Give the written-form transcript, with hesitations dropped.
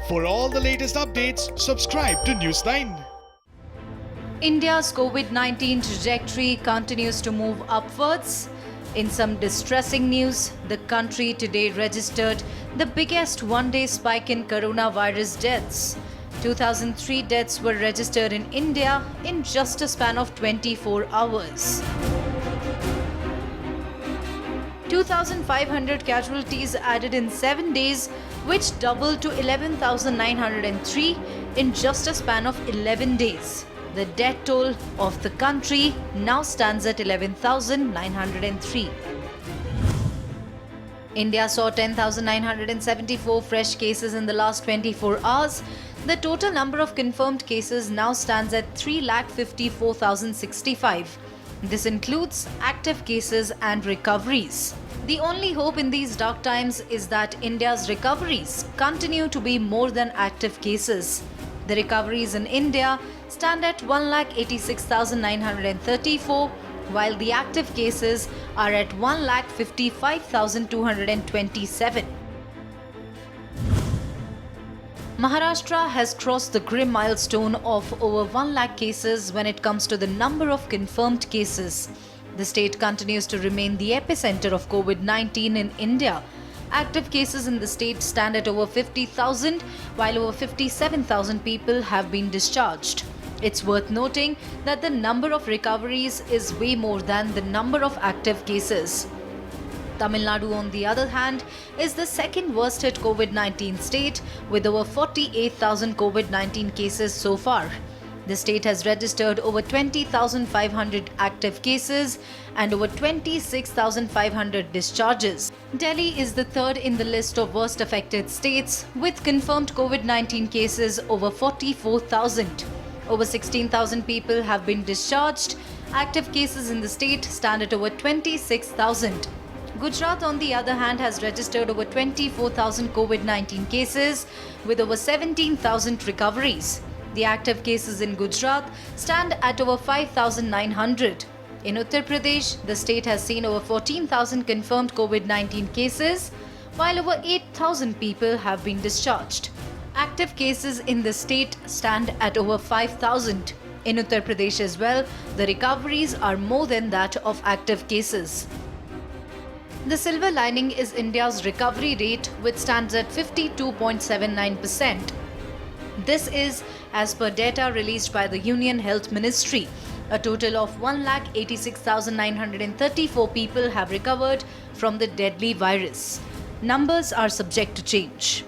For all the latest updates, subscribe to News9. India's COVID-19 trajectory continues to move upwards. In some distressing news, the country today registered the biggest one-day spike in coronavirus deaths. 2003 deaths were registered in India in just a span of 24 hours. 2,500 casualties added in 7 days, which doubled to 11,903 in just a span of 11 days. The death toll of the country now stands at 11,903. India saw 10,974 fresh cases in the last 24 hours. The total number of confirmed cases now stands at 3,54,065. This includes active cases and recoveries. The only hope in these dark times is that India's recoveries continue to be more than active cases. The recoveries in India stand at 1,86,934, while the active cases are at 1,55,227. Maharashtra has crossed the grim milestone of over 1 lakh cases when it comes to the number of confirmed cases. The state continues to remain the epicenter of COVID-19 in India. Active cases in the state stand at over 50,000, while over 57,000 people have been discharged. It's worth noting that the number of recoveries is way more than the number of active cases. Tamil Nadu, on the other hand, is the second worst hit COVID-19 state with over 48,000 COVID-19 cases so far. The state has registered over 20,500 active cases and over 26,500 discharges. Delhi is the third in the list of worst affected states with confirmed COVID-19 cases over 44,000. Over 16,000 people have been discharged. Active cases in the state stand at over 26,000. Gujarat, on the other hand, has registered over 24,000 COVID-19 cases with over 17,000 recoveries. The active cases in Gujarat stand at over 5,900. In Uttar Pradesh, the state has seen over 14,000 confirmed COVID-19 cases, while over 8,000 people have been discharged. Active cases in the state stand at over 5,000. In Uttar Pradesh as well, the recoveries are more than that of active cases. The silver lining is India's recovery rate, which stands at 52.79%. This is as per data released by the Union Health Ministry. A total of 1,86,934 people have recovered from the deadly virus. Numbers are subject to change.